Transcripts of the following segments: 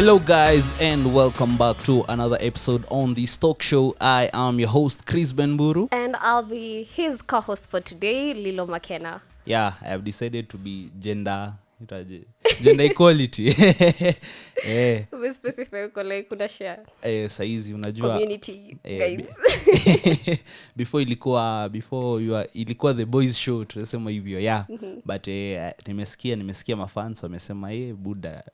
Hello guys and welcome back to another episode on the Stock Show. I am your host Chris Benburu. And I'll be his co-host for today, Lilo Makena. Yeah, I have decided to be gender equality. We specify like kuna share. Saizi unajua Community guys. before ilikuwa the boys show tunasema hivyo but nimesikia mafans wamesema buda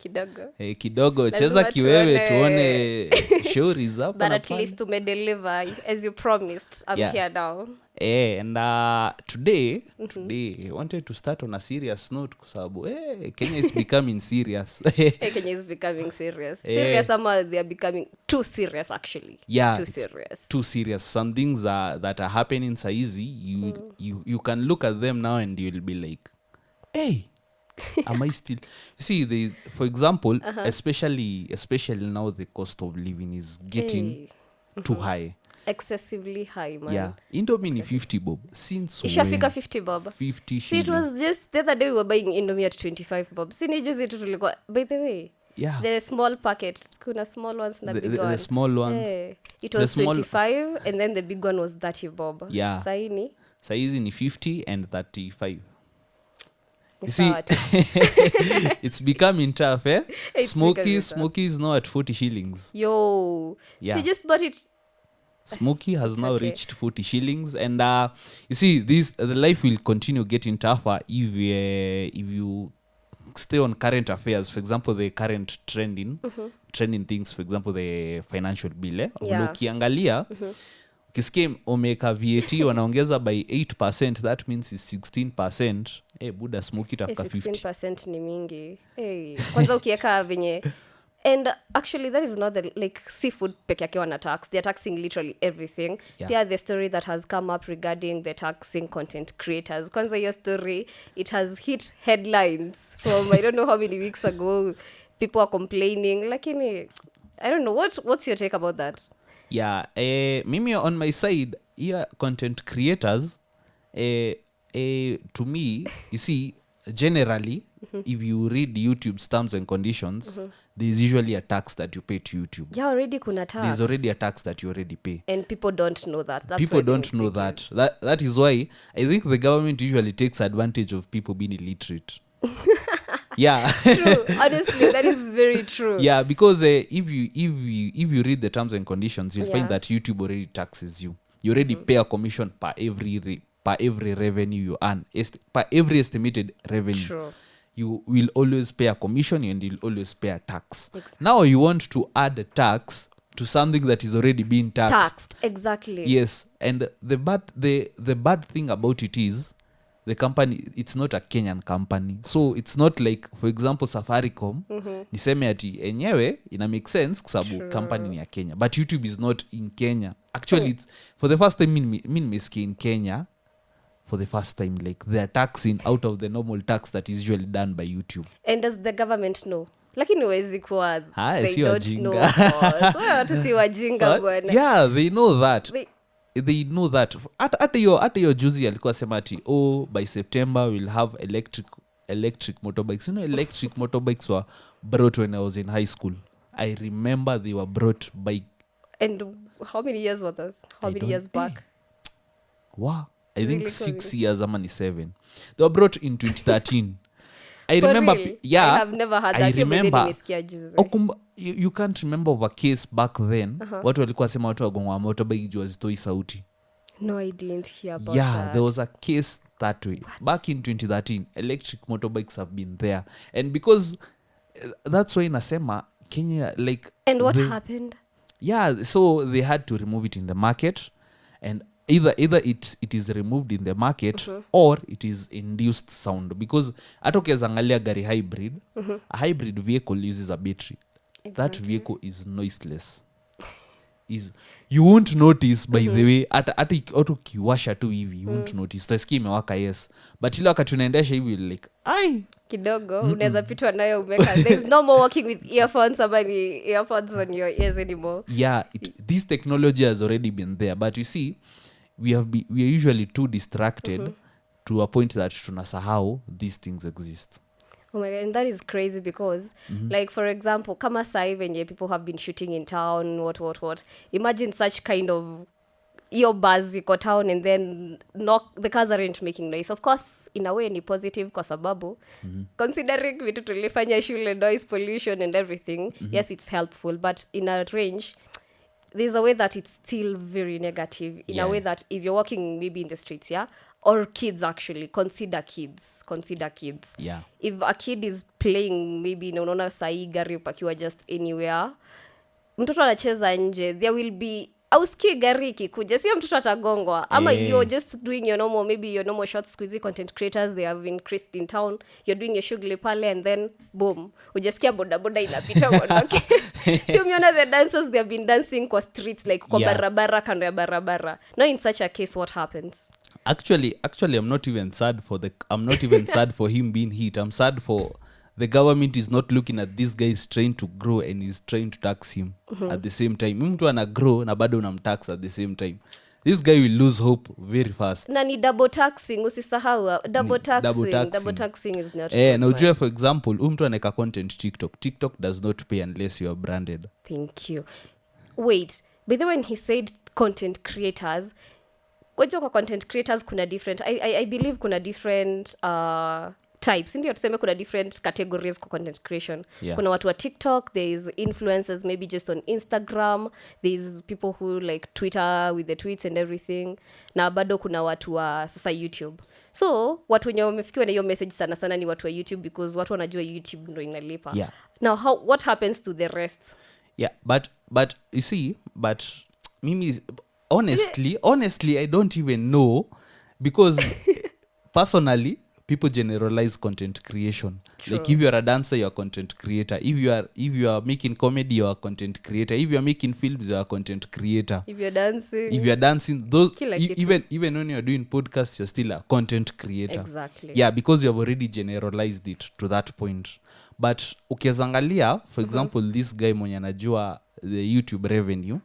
kidogo cheza kiwewe tuone stories hapa. But at least tumedeliver as you promised. I'm here now. And today I wanted to start on a serious note kwa sababu Kenya is becoming serious. Kenya is becoming serious. Serious ama they are becoming too serious actually. Yeah, too serious. Some things that are happening saizi you can look at them now and you'll be like, hey, am I still see for example, especially now the cost of living is getting too high. Excessively high, man. Yeah, Indomie ni 50 bob since ishafika 50 bob 50 see, it was just the other day we were buying Indomie at 25 bob. Sini juzi tu tulikuwa, by the way, the small packets, kuna small ones na big ones. The small ones, it was 25 and then the big one was 30 bob. Yeah, saizi ni 50 and 35. You see, it's becoming tough, eh? Smoky is now at 40 shillings. Yo, see, just bought it. Smoky has now reached 40 shillings, and you see, the life will continue getting tougher if you stay on current affairs. For example, the current trending things. For example, the financial bill. Ukiangalia, ukisikia umeka VAT wanaongeza by 8%, that means is 16%. Buda Smoky tafika 50. 16% ni mingi. Kwanza ukieka venye. And actually, that is not like seafood peke yake wana tax. They're taxing literally everything. Yeah, the story that has come up regarding the taxing content creators. Kwanza your story, it has hit headlines from I don't know how many weeks ago. People are complaining. Lakini, I don't know. What's your take about that? Yeah, mimi on my side, content creators, to me, you see, generally, if you read YouTube's terms and conditions, there's usually a tax that you pay to YouTube. Yeah, already kuna tax. There's already a tax that you already pay. And people don't know that. People don't know that. That is why I think the government usually takes advantage of people being illiterate. Yeah. True. Honestly, that is very true. Yeah, because if you read the terms and conditions, you'll find that YouTube already taxes you. You already pay a commission per every revenue you earn, per every estimated revenue. True. You will always pay a commission and you'll always pay a tax. Exactly. Now you want to add a tax to something that is already being taxed. Exactly. Yes, and the bad thing about it is the company, it's not a Kenyan company. So it's not like, for example, Safaricom, niseme ati enyewe ina make sense kwa sababu company ni ya Kenya. But YouTube is not in Kenya. Actually, it's for the first time nimesikia in Kenya. For the first time, like they're taxing out of the normal tax that is usually done by YouTube. And does the government know? Lakini wezi kuwa they don't know. So watu si wajinga bwana. Yeah, they know that. They know that. Hata hiyo juzi alikuwa sema ati by September we'll have electric motorbikes. You know, electric motorbikes were brought when I was in high school. I remember they were brought by. And how many years was this? How many years back? Wow. I think 6 years ama ni 7. They were brought in 2013. I remember real? Yeah, I have never heard that. I remember you can't remember of a case back then. Watu walikuwa sema watu wagongwa motorbike juu hazitoi sauti. No, I didn't hear about that. Yeah, there was a case that way. What? Back in 2013, electric motorbikes have been there. And because that's why nasema Kenya like. And what happened? Yeah, so they had to remove it in the market, and either it is removed in the market or it is induced sound, because hata ukiangalia gari hybrid, a hybrid vehicle uses a battery. Exactly. That vehicle is noiseless. You won't notice, by the way, hata ukiwasha tu hivi you won't notice. Utasikia imewaka, yes, but ile wakati unaendesha hivi like ai kidogo unaweza pitwa nayo umeka. There's no more walking with earphones on your ears anymore. Yeah, this technology has already been there, but you see, we are usually too distracted to a point that tunasahau these things exist. Oh my God, and that is crazy because, like, for example, kama sai venye people have been shooting in town, what. Imagine such kind of your buzz iko town and then the cars aren't making noise. Of course, in a way ni positive kwa sababu, considering vitu tulifanya shule, noise pollution and everything, yes, it's helpful, but in a range, there's a way that it's still very negative in a way that if you're walking maybe in the streets, or kids, actually consider kids. Yeah. If a kid is playing maybe unaona sai gari upakiwa just anywhere, mtoto anacheza nje, there will be auski gari ikikuja, sio mtoto atagongwa ama you're just doing your normal, maybe your normal short squeezy content creators, they have increased in town, you're doing your shughuli pale and then boom, ujasikia bodaboda inapita uondoke. So umeona the dancers, they have been dancing kwa streets, like kwa barabara, kando ya barabara. Now in such a case, what happens? Actually I'm not even sad for him being hit. I'm sad for the government is not looking at this guy is trying to grow and is trying to tax him at the same time. Mtu ana grow na bado unamtax at the same time. This guy will lose hope very fast. Na ni double taxing, usisahau. Double taxing is not good. Na ujue, for example, mtu aneka content TikTok does not pay unless you are branded. Thank you. Wait, by the way, when he said content creators, kwa content creators kuna different, I believe kuna different types. Ndio tuseme kuna different categories kwa content creation. Kuna watu wa TikTok, there is influencers maybe just on Instagram, there is people who like Twitter with the tweets and everything, na bado kuna watu wa sasa YouTube. So watu wenye wamefikiwa na hiyo message sana ni watu wa YouTube, because watu wanajua YouTube ndio inalipa. Now what happens to the rest? But you see, mimi honestly I don't even know, because personally people generalize content creation. True. Like if you are a dancer, you are a content creator. If you are making comedy, you are a content creator. If you are making films, you are a content creator. If you're dancing, those even when you're doing podcasts, you're still a content creator. Exactly. Yeah, because you have already generalized it to that point. But ukiangalia, for example, this guy mwenye anajua the YouTube revenue,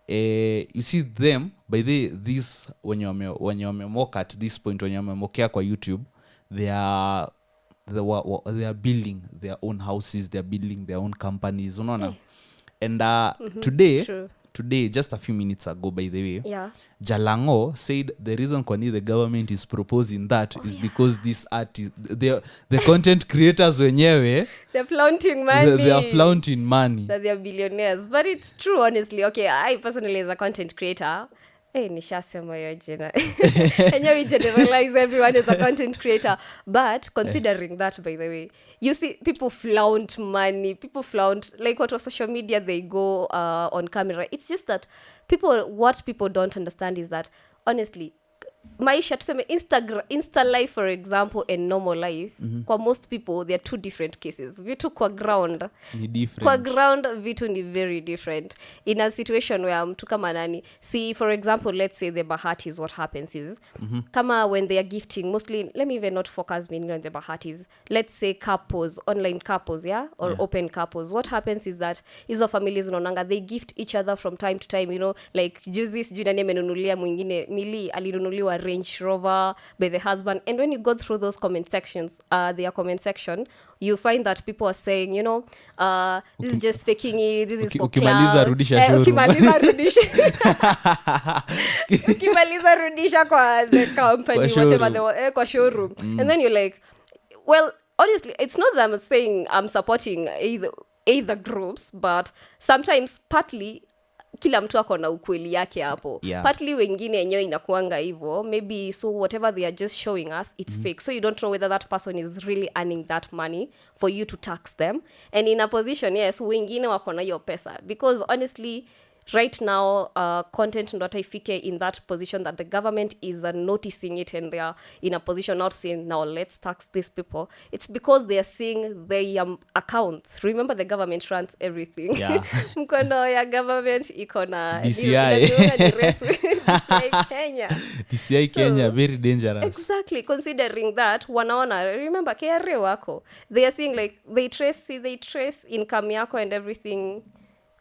you see them by this when you mock at this point, when you mokea kwa YouTube, they are building their own houses, they are building their own companies, unaona. And today just a few minutes ago, by the way, Jalango said the reason kwa the government is proposing that is because these artists, the content creators wenyewe, they're flaunting money. They are flaunting money. That they are billionaires. But it's true, honestly. Okay, I personally, as a content creator, nishasema hiyo jina. And we generalize everyone as a content creator. But considering that, by the way, you see, people flaunt money. People flaunt, like what was social media, they go on camera. It's just that what people don't understand is that, honestly, maisha tuseme insta life, for example, and normal life, kwa most people they are two different cases. Vitu kwa ground ni different. Kwa ground vitu ni very different. In a situation where mtu kama nani, see, for example, let's say the Bahatis, what happens is kama when they are gifting, mostly, let me even not focus mainly on the Bahatis, let's say couples, online couples, or open couples, what happens is that hizo families unaonanga they gift each other from time to time, you know, like juzi sijui nani amenunulia mwingine, Mili alinunuliwa Range Rover by the husband, and when you go through those comment sections, their comment section, you find that people are saying, you know, this is just faking it, this is for ukimaliza rudisha showroom. Ukimaliza rudisha kwa the company, whatever kwa showroom. And then you're like, well, honestly, it's not that I'm saying I'm supporting either groups, but sometimes partly kila mtu ako na ukweli yake hapo. Partly wengine yenyewe inakuanga hivyo, maybe, so whatever they are just showing us, it's fake, so you don't know whether that person is really earning that money for you to tax them. And in a position, yes, wengine wako na hiyo pesa, because honestly right now content ndo ifike in that position that the government is noticing it, and they are in a position not saying now let's tax these people. It's because they are seeing their accounts. Remember, the government runs everything. Mkono ya government iko na DCI. Kenya. DCI Kenya, very dangerous. Exactly, considering that wanaona, remember KRA wako, they are seeing like they trace income yako and everything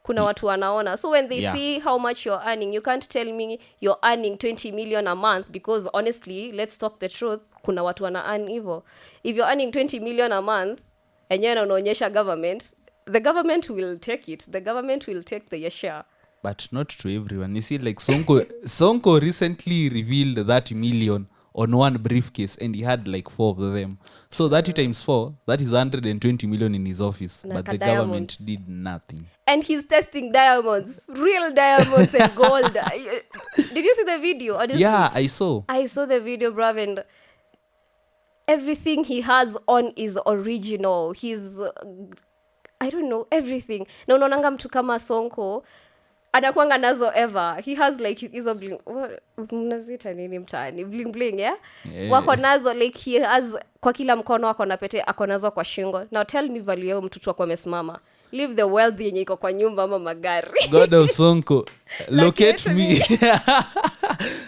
kuna watu wanaona, so when they Yeah. see how much you're earning, you can't tell me you're earning 20 million a month, because honestly, let's talk the truth, kuna watu wana earn hivyo. If you're earning 20 million a month and you're unaonyesha government, the government will take it, the government will take the share. But not to everyone. You see, like Sonko recently revealed 30 million on one briefcase, and he had like 4 of them. So 30 times 4, that is 120 million in his office. Na But the diamonds. government did nothing. And he's testing diamonds, real diamonds and gold. Did you see the video? Honestly, Yeah, I saw. I saw the video, bruv, and everything he has on is original. He's, I don't know, everything. Na unaonanga mtu kama Sonko anakuanga nazo ever. He has like hizo bling, mnazita nini mtaani, bling bling, yeah? Wako nazo, like he has kwa kila mkono wako na pete, ako nazo kwa shingo. Now tell me value yao mtu tu kwa amesimama. Leave the wealth yenye iko kwa nyumba ama magari. God of Sonko, locate me.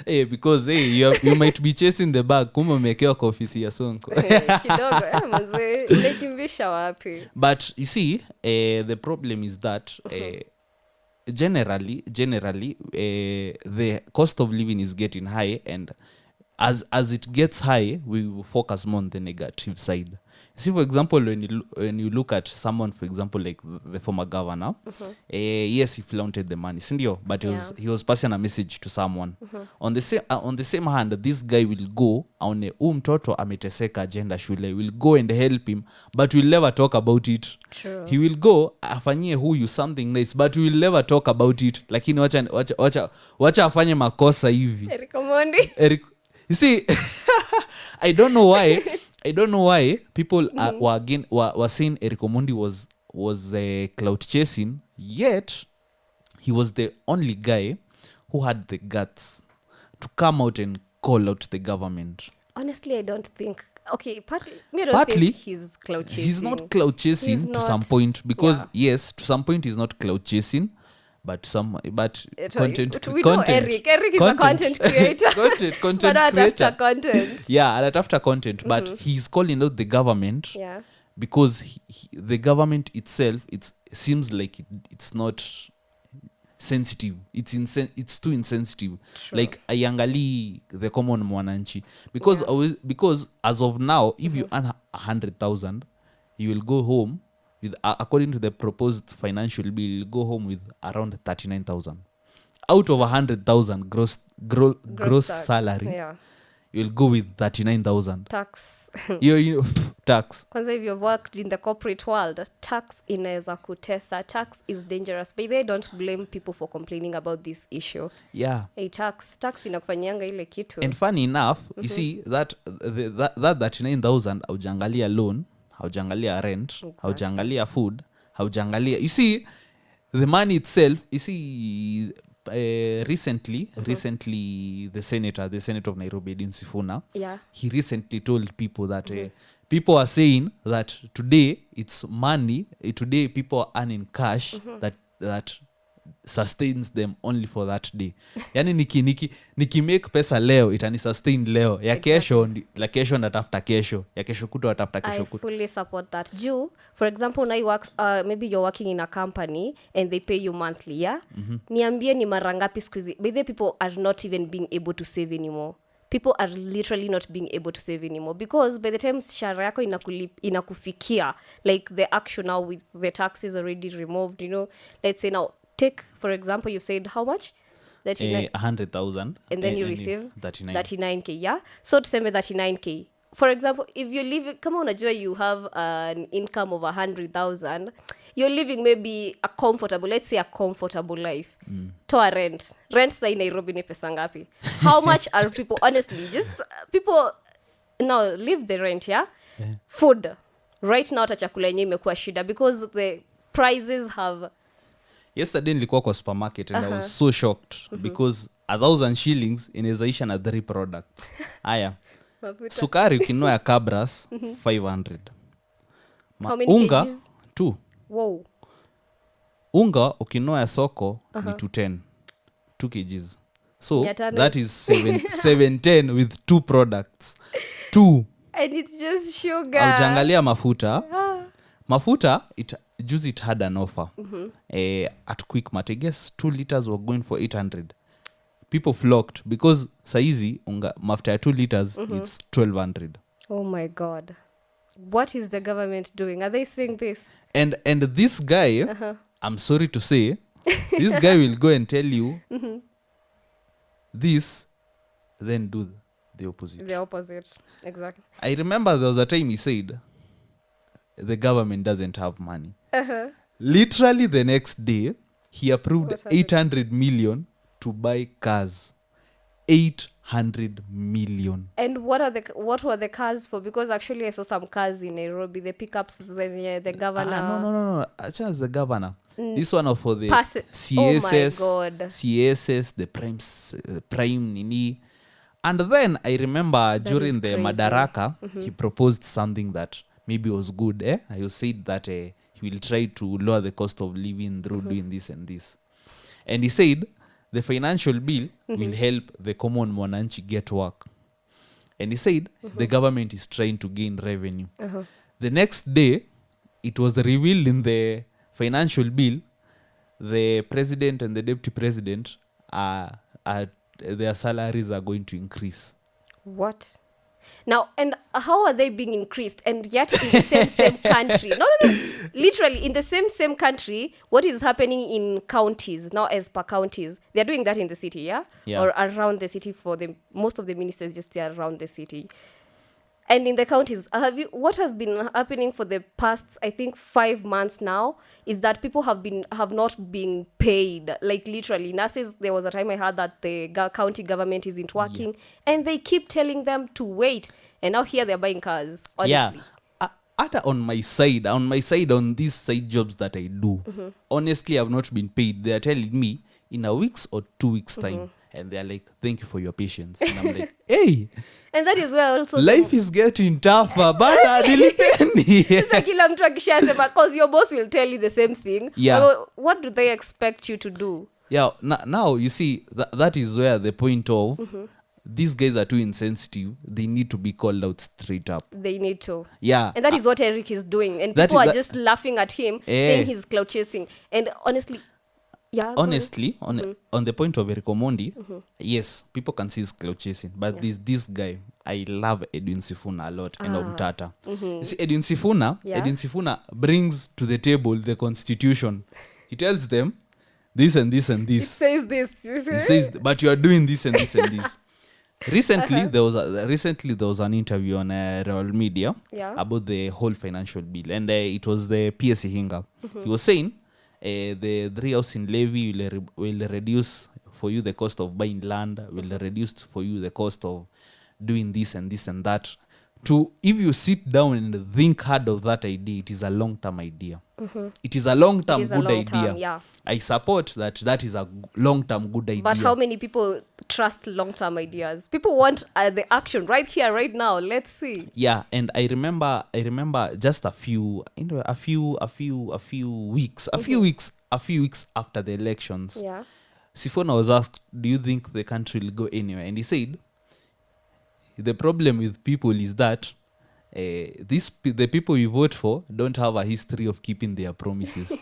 Hey, because you might be chasing the bag, kumbe umewekewa kwa ofisi ya Sonko. Kidogo, manze, unakimbisha wapi? But you see, the problem is that generally the cost of living is getting high, and as it gets high, we will focus more on the negative side. See, for example, when you look at someone, for example, like the former governor, yes, he flaunted the money, sindio, but he was passing a message to someone. On the same hand, this guy will go on mtoto ameteseka agenda shule, will go and help him, but will never talk about it. True. He will go afanyie huyu something nice, but we will never talk about it. Lakini wacha afanye makosa hivi. You see, I don't know why people were saying Eric Omondi was clout chasing, yet he was the only guy who had the guts to come out and call out the government. Honestly, I don't think. Okay, partly, think he's clout chasing. He's not clout chasing to some point, because yes, to some point he's not clout chasing, but content. We know Eric is a content creator. content but creator. After content. Yeah, after content, but he's calling out the government. Yeah. Because the government itself, it seems like it's not sensitive. It's too insensitive. True. Like ayangali the common mwananchi, because as of now, if you earn 100,000, you will go home with, according to the proposed financial bill, you'll go home with around 39,000 out of 100,000 gross salary. Yeah. You'll go with 39,000 tax. you tax. Kwanza, if you've worked in the corporate world, tax inaweza kutesa. Tax is dangerous, but they don't blame people for complaining about this issue. Yeah. Hey, tax inakufanyanga ile kitu. And funny enough, you see that that 39,000 haujangalia loan, haujangalia rent, haujangalia food, haujangalia, you see the money itself. You see, recently the senator of Nairobi, Edwin Sifuna, he recently told people that people are saying that today it's money, today people are earning cash that sustains them only for that day. Yani niki make pesa leo itani sustain leo, ya kesho la kesho natafuta kesho, ya kesho kuto natafuta kesho kuto. I fully support that. For example, now you work, maybe you're working in a company and they pay you monthly, yeah? Niambie ni mara ngapi siku hizi, but the people are not even being able to save anymore. People are literally not being able to save anymore, because by the time shara yako inakufikia, like the action now with the taxes already removed, let's say now, take, for example, you've said how much? 100,000. And then you receive 39K, yeah? So to send me 39K. For example, if you live, come on, you have an income of 100,000, you're living maybe let's say a comfortable life. Toa rent sa Nairobi ni pesa ngapi? How much are people, honestly, just people now leave the rent, yeah? Food right now, hata chakula yenyewe imekuwa shida, because the prices have. Yesterday nilikuwa kwa supermarket and I was so shocked because 1,000 shillings inawezaisha na 3 products. Aya. Sukari ukinunua ya Cabras 500. How many unga kgs? 2. Wow. Unga ukinunua ya soko ni 210. 2 kgs. So that is 710 with 2 products. 2. And it's just sugar. Aujangalia mafuta. mafuta juzi it had an offer at Quickmart. I guess 2 liters were going for 800. People flocked because saizi mafuta ya 2 liters it's 1200. Oh my God. What is the government doing? Are they saying this? And this guy, I'm sorry to say, this guy will go and tell you this, then do the opposite. The opposite. Exactly. I remember there was a time he said the government doesn't have money. Literally the next day, he approved 800 million to buy cars. 800 million. And what were the cars for? Because actually I saw some cars in Nairobi, the pickups, the governor. No. As the governor. This one for the CSS. Oh my God. CSS, the prime nini. And then I remember during the Madaraka, he proposed something that maybe was good. He said that he will try to lower the cost of living through doing this and this. And he said the financial bill will help the common mwananchi get work. And he said the government is trying to gain revenue. The next day, it was revealed in the financial bill, the president and the deputy president their salaries are going to increase. What? Now, and how are they being increased? And yet in the same country. No. Literally, in the same country, what is happening in counties, now as per counties, they're doing that in the city, yeah? Or around the city for most of the ministers just stay around the city. And in the counties, what has been happening for the past, I think, 5 months now, is that people have not been paid. Like literally, nurses, there was a time I heard that the county government isn't working, and they keep telling them to wait. And now here they're buying cars, honestly. On my side, on these side jobs that I do, honestly, I've not been paid. They are telling me in a week's or 2 weeks' time. And they're like, thank you for your patience. And I'm like, hey. And that is where also life is getting tougher, but nilipeni. Kila mtu akishasema, because your boss will tell you the same thing. Yeah. What do they expect you to do? Yeah. Now you see, that is where the point of these guys are too insensitive. They need to be called out straight up. They need to. Yeah. And that is what Eric is doing. And people are just laughing at him, saying he's clout chasing. And honestly, honestly, on the point of Eric Omondi, yes, people can see his clout chasing, but this guy, I love Edwin Sifuna a lot, and Omtata. You see, Edwin Sifuna brings to the table the constitution. He tells them this and this and this. It says this. He says, but you are doing this and this and this. Recently, there was an interview on Real Media about the whole financial bill, and it was the PSC Hinga. He was saying, the 3 housing levy will reduce for you the cost of buying land, will reduce for you the cost of doing this and this and that. If you sit down and think hard of that idea, it is a long-term idea. It is a long-term good idea. Yeah. I support that is a long-term good idea. But how many people trust long-term ideas? People want the action right here, right now. Let's see. Yeah, and I remember just a few weeks after the elections. Yeah. Sifuna was asked, "Do you think the country will go anywhere?" And he said, "The problem with people is that the people you vote for don't have a history of keeping their promises."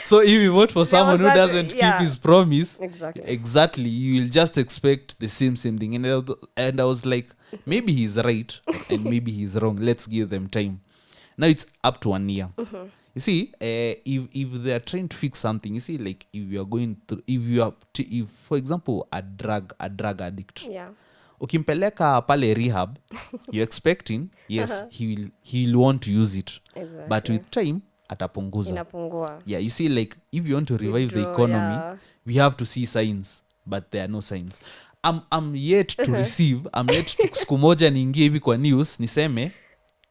So if you vote for someone who doesn't keep his promise, exactly, you will just expect the same thing. And I was like, maybe he's right and maybe he's wrong. Let's give them time. Now it's up to 1 year. You see, if they are trying to fix something, you see, like if for example a drug addict. Yeah. Ukimpeleka pale rehab, you're expecting, yes, he will want to use it. Exactly. But with time, atapunguza. Inapungua. Yeah, you see, like, if you want to revive the economy, we have to see signs, but there are no signs. I'm yet to receive, siku moja niingie hivi kwa news, niseme,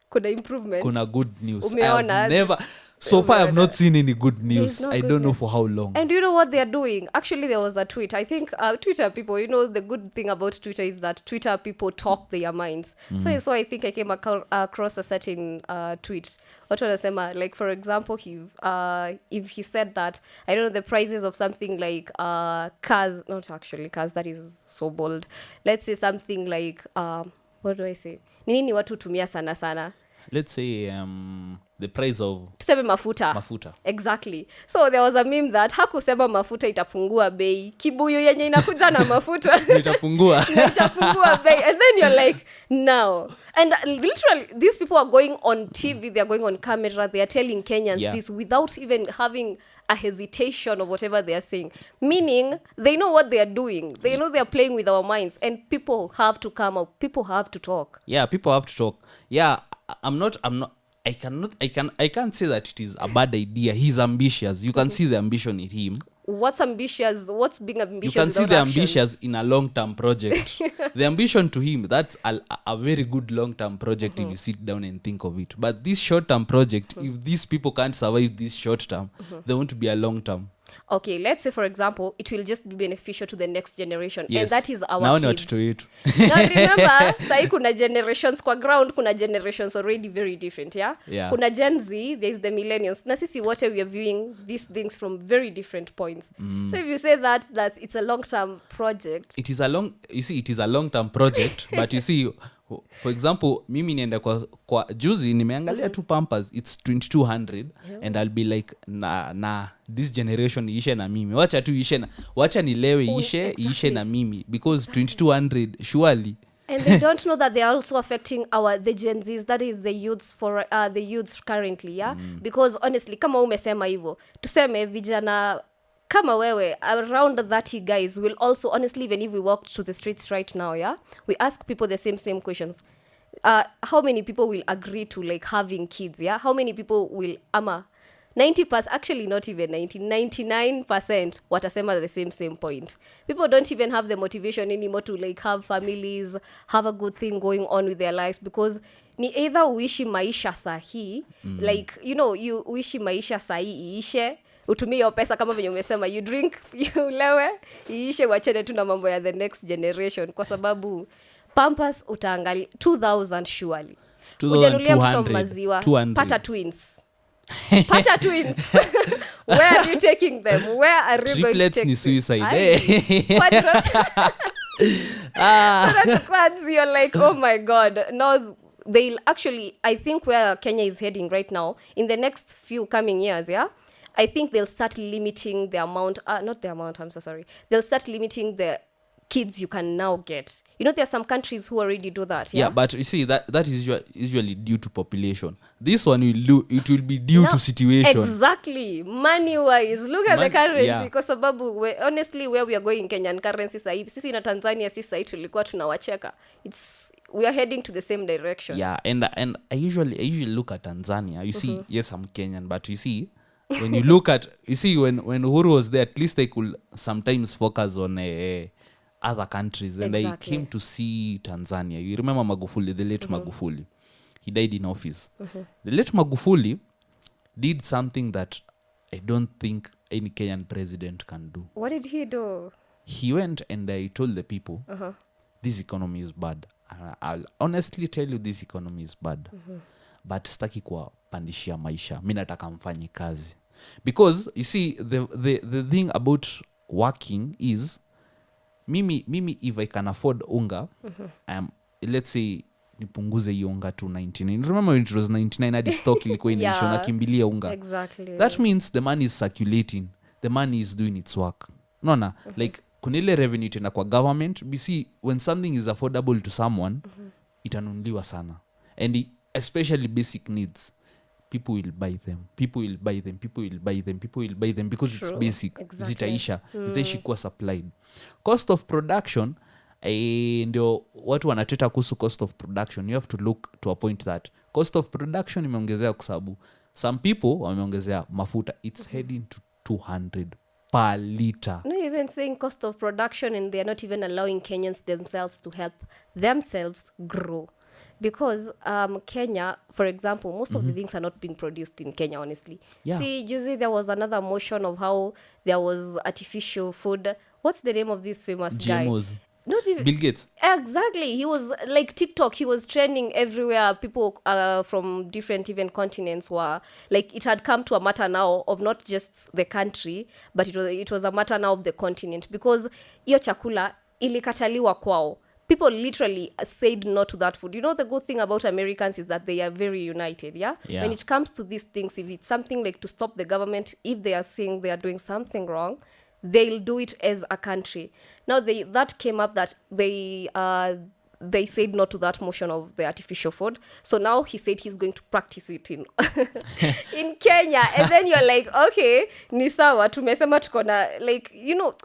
kuna improvement. Kuna good news. Umeona? So far, I've not seen any good news. I don't know for how long. And you know what they're doing? Actually, there was a tweet. I think Twitter people, the good thing about Twitter is that Twitter people talk their minds. So I think I came across a certain tweet. What wanasema, like, for example, if he said that, I don't know, the prices of something like cars, not actually cars, that is so bold. Let's say something like, what do I say? Nini watu tumia sana sana? let's say the price of tuseme mafuta exactly. So there was a meme that hakusema mafuta itapungua bei, kibuyu yenye inakuja na mafuta itapungua itapungua bei, and then you're like no. And literally these people are going on TV, they are going on camera, they are telling Kenyans this without even having a hesitation of whatever they are saying, meaning they know what they are doing, they know they are playing with our minds, and people have to come up, people have to talk. People have to talk. I can't say that it is a bad idea. He's ambitious. You can see the ambition in him. What's ambitious? What's being ambitious? You can see the actions? ambitious in a long-term project. The ambition to him, that's a very good long-term project if you sit down and think of it. But this short-term project, if these people can't survive this short-term, they won't be a long-term. Okay, let's say for example it will just be beneficial to the next generation. And that is our now kids. Now remember sahi kuna generations kwa ground, kuna generations already very different. Kuna Gen Z, there's the millennials, na sisi wote we are viewing these things from very different points. So if you say that it's a long-term project, it is a long-term project. But you see, for example, mimi nienda kwa juzi nimeangalia tu Pampers, it's 2200 and I'll be like na this generation ishe na mimi, wacha nilewe ishe na mimi, because 2200 surely. And they don't know that they are also affecting the Gen Zs, that is the youths for the youths currently, because honestly kama umesema hivyo, tuseme vijana kama wewe around 30 guys will also, honestly, even if we walk to the streets right now, we ask people the same questions. How many people will agree to like having kids? How many people will 90%, actually not even 99% watasema the same point. People don't even have the motivation anymore to like have families, have a good thing going on with their lives, because ni either uishi maisha sahi, like you uishi maisha sahi iishe, utumie hiyo pesa kama venye umesema, you drink, you lewe, iishe, wachene tu na mambo ya the next generation, kwa sababu Pampers utaangalia 2000 surely. Ujanulia mtoto maziwa, pata twins. Where are you taking them? Where are you going to take them? Triplets ni suicide. You're like, oh my God. No, they'll actually, I think where Kenya is heading right now, in the next few coming years, I think they'll start limiting the amount, not the amount, I'm so sorry. They'll start limiting the kids you can now get. There are some countries who already do that. But you see, that is usually due to population. This one it will be due to situation. Exactly. Money wise, look at the currency. Because honestly, where we are going, Kenyan currency sahi, sisi na Tanzania sisi tulikuwa tunawacheka. We are heading to the same direction. And I usually look at Tanzania. You see, yes, I'm Kenyan, but you see, when you look at, when Uhuru was there, at least they could sometimes focus on other countries. And I came to see Tanzania. You remember Magufuli, the late Magufuli. He died in office. The late Magufuli did something that I don't think any Kenyan president can do. What did he do? He went and I told the people, this economy is bad. I'll honestly tell you, this economy is bad. But staki kwa pandishia maisha. Mimi nataka mfanye kazi. Because you see, the thing about working is, mimi if I can afford unga, let's say nipunguze hiyo unga to 99. Remember when it was 99 hadi stock ilikuwa inaisha nakimbilia unga. Exactly. That means the money is circulating. The money is doing its work. Unaona? Like kuna ile revenue tena kwa government. We see when something is affordable to someone, itanunuliwa sana. And especially basic needs. People will buy them because it's basic. Zitaisha kuwa supplied. Cost of production, ndio watu wanateta kuhusu cost of production. You have to look to a point that cost of production imeongezea kwa sababu some people wameongezea mafuta, it's heading to 200 per liter. No, even saying cost of production, and they're not even allowing Kenyans themselves to help themselves grow. Because Kenya, for example, most of the things are not being produced in Kenya, honestly. See, usually there was another motion of how there was artificial food. What's the name of this famous GMOs. guy? Not even Bill Gates. Exactly. He was like TikTok. He was trending everywhere. People from different even continents were like, it had come to a matter now of not just the country, but it was a matter now of the continent, because hiyo chakula ilikataliwa kwao. people literally said no to that food. You know, the good thing about Americans is that they are very united. Yeah. When it comes to these things, if it's something like to stop the government, if they are saying they are doing something wrong, they'll do it as a country. Now that came up that they said no to that motion of the artificial food. So now he said he's going to practice it in in Kenya. And then you're like, okay, ni sawa, tumesema tuko na, like, you know,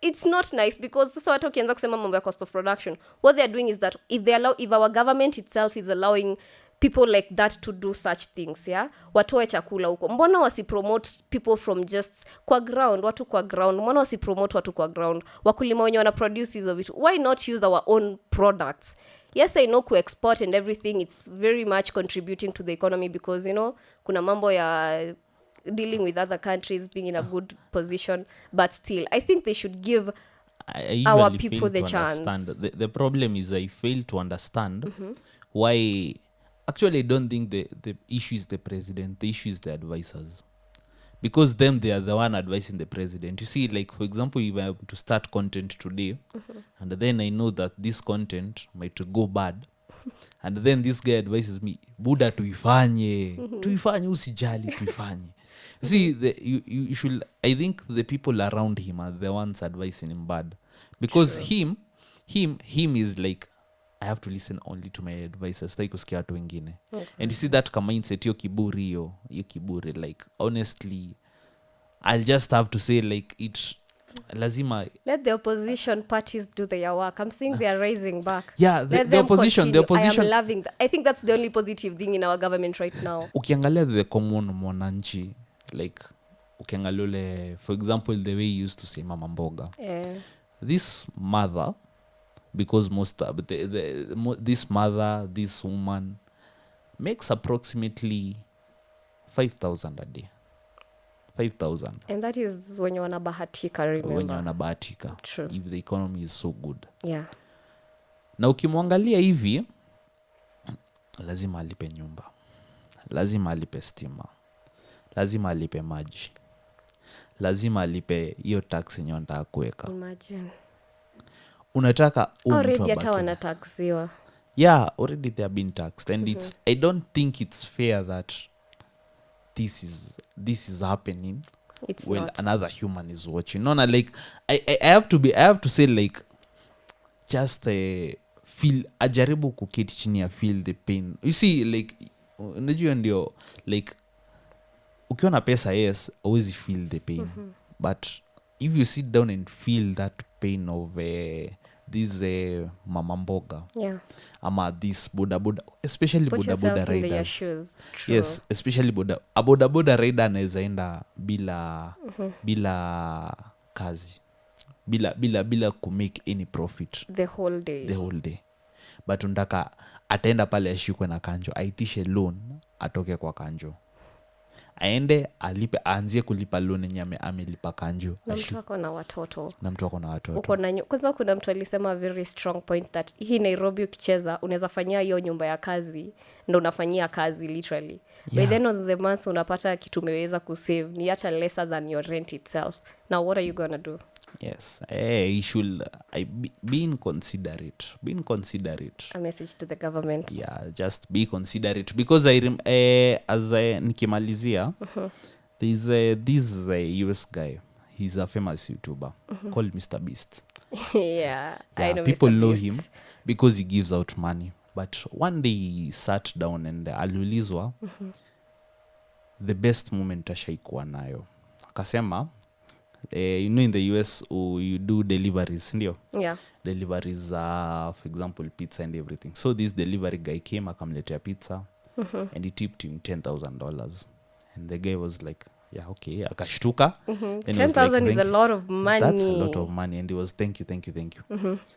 it's not nice because sasa watu wakianza kusema mambo ya cost of production, what they're doing is that if our government itself is allowing people like that to do such things, yeah, watoe chakula huko, mbona wasipromote people from just kwa ground, watu kwa ground, mbona wasipromote watu kwa ground, wakulima wenye wana produce hizo vitu, why not use our own products? Yes, I know export and everything, it's very much contributing to the economy because, you know, kuna mambo ya dealing with other countries, being in a good position, but still I think they should give our people the chance. The problem is I fail to understand why. Actually, I don't think the issue is the president. The issue is the advisors, because them, they are the one advising the president. You see, like, for example, if I have to start content today, and then I know that this content might go bad, and then this guy advises me, Buddha, tuifanye usijali, tuifanye. You see, you should, I think the people around him are the ones advising him bad, because him is like, I have to listen only to my advisors, sitaki kusikia watu wengine. And you see that kama mindset, hiyo kiburi, like, honestly, I'll just have to say, like, it lazima let the opposition parties do their work. I'm seeing they are rising back. Yeah, the opposition I am loving that. I think that's the only positive thing in our government right now. Ukiangalia the common mwananchi, like, ukiangalia, for example, the way he used to say mama mboga, this mother, because this woman makes approximately 5,000 a day. 5,000. And that is when you wanabahatika, remember. When you wanabahatika. True. If the economy is so good. Yeah. Na ukimwangalia hivi, lazima alipe nyumba, lazima alipe stima, lazima alipe maji, lazima alipe hiyo tax yenye wanataka kuweka. Imagine. Unataka already hata wanataxiwa. Yeah, already they are being taxed, and I don't think it's fair that this is happening. It's when not. Another human is watching. No, like, I have to say, like, just feel, ajaribu kuketi chini ya feel the pain. You see, like, unajua ndio, like, ukiona pesa, yes, always feel the pain. But if you sit down and feel that pain of this mama mboga, ama this boda, especially boda riders. Yes, especially boda rider anaweza enda bila kazi, bila kumake any profit the whole day. But undaka ataenda pale ashikwe na kanjo, aitishe loan, atoke kwa kanjo, aende alipe, aanzie kulipa loan yenye amelipa kanjo, na mtu ako na watoto. Uko na kwanza kuna mtu alisema very strong point that hii Nairobi ukicheza unaweza fanyia hiyo nyumba ya kazi, ndo unafanyia kazi literally. By the end of the month unapata kitu umeweza kusave ni hata lesser than your rent itself. Now what are you gonna do? Yes, you should be considerate. A message to the government. Yeah, just be considerate, because as nikimalizia, there's this US guy. He's a famous YouTuber called Mr. Beast. Yeah, I know people Mr. know Beast. him because he gives out money. But one day he sat down and aliulizwa the best moment ashaikuwa nayo, akasema, you know, in the US you do deliveries, ndio? Yeah. Deliveries, for example, pizza and everything. So this delivery guy came, akamletea pizza, and he tipped him $10,000. And the guy was like, yeah, okay, akashtuka. 10,000 is a lot of money. That's a lot of money. And he was, thank you.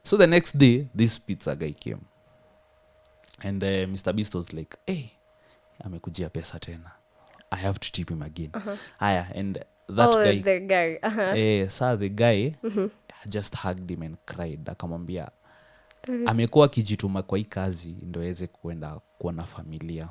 So the next day, this pizza guy came. And Mr. Beast was like, hey, amekujia pesa tena, I have to tip him again. Aya, and that guy, the guy. The guy just hugged him and cried, akamwambia amekuwa kijituma kwa hii kazi ndio aweze kuenda kuwa na familia.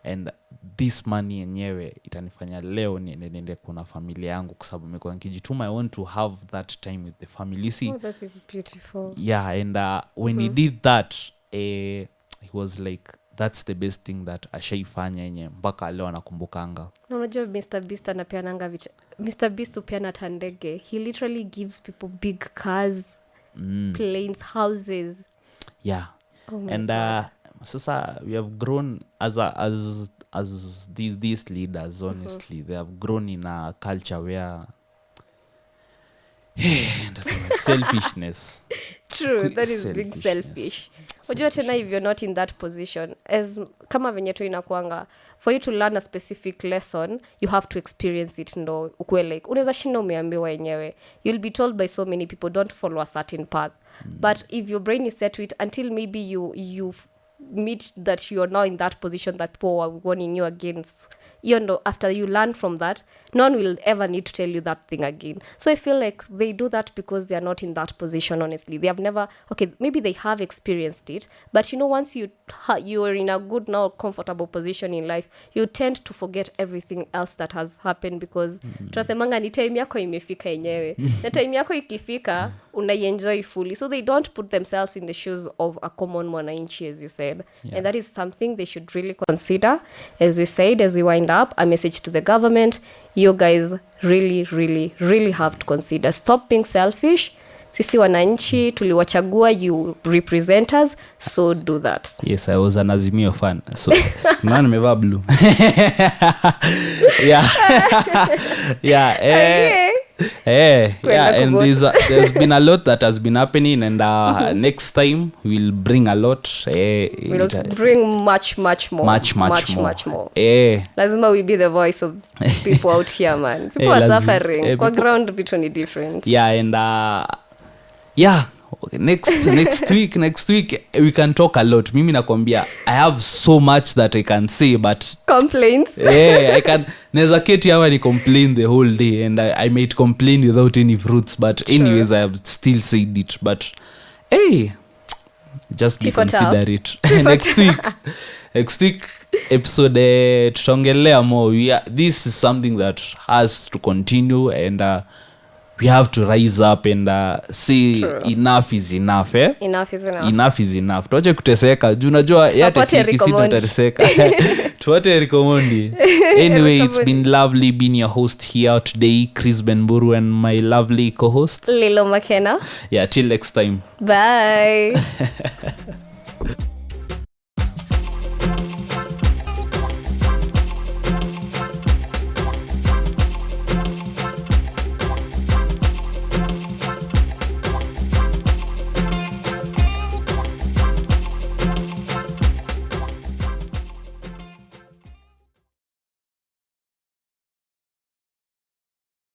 and this money yenyewe itanifanya leo niende kuna familia yangu kwa sababu nimekuwa nikijituma. I want to have that time with the family. See, that is beautiful. Yeah, and when he did that, he was like, that's the best thing that ashaifanya yenye mpaka leo anakumbukanga. Na unajua Mr. Beast anapeananga Mr. Beast upeana tandege. He literally gives people big cars, planes, houses. Yeah. Oh and sasa we have grown as these leaders, honestly. They have grown in a culture where selfishness. True, that is big selfish. Unajua tena if you're not in that position, as kama venye tu inakuanga, for you to learn a specific lesson, you have to experience it. Ndo ukue like unaweza shinda umeambiwa yenyewe. You'll be told by so many people, don't follow a certain path. But if your brain is set to it, until maybe you meet that you're now in that position that people are warning you against, you know, after you learn from that, no one will ever need to tell you that thing again. So I feel like they do that because they are not in that position, honestly. They have never, okay, maybe they have experienced it, but you know, once you are in a good, now comfortable position in life, you tend to forget everything else that has happened because tunasemanga ni time yako imefika yenyewe. Na time yako ikifika, unaienjoy fully. So they don't put themselves in the shoes of a common mwananchi, as you said. And that is something they should really consider. As we said, as we wind up, a message to the government, you guys really, really, really have to consider. Stop being selfish. Sisi wananchi, tuliwachagua, you represent us, so do that. Yes, I was an Azimio fan. So, man, nimevaa blue. Yeah. Yeah. Yeah, and there's been a lot that has been happening, and next time we'll bring a lot. We'll bring much more. Much more. Lazima we be the voice of people out here, man. People are suffering. Kwa ground vitu ni different. Yeah, and okay, next week we can talk a lot. Mimi nakwambia I have so much that I can say, but complaints. I can neza keti hapa ni complain the whole day, and I might complain without any fruits, but anyways I have still said it. But just be consider it. next week episode tutaongelea more. This is something that has to continue, and we have to rise up and say enough is enough. Enough is enough. Tuache kuteseka. Juu unajua yate sisi tutateseka. Tuache recommend. Anyway, it's been lovely being your host here today, Chris Benburu, and my lovely co-host Lilo Makena. Yeah, till next time. Bye.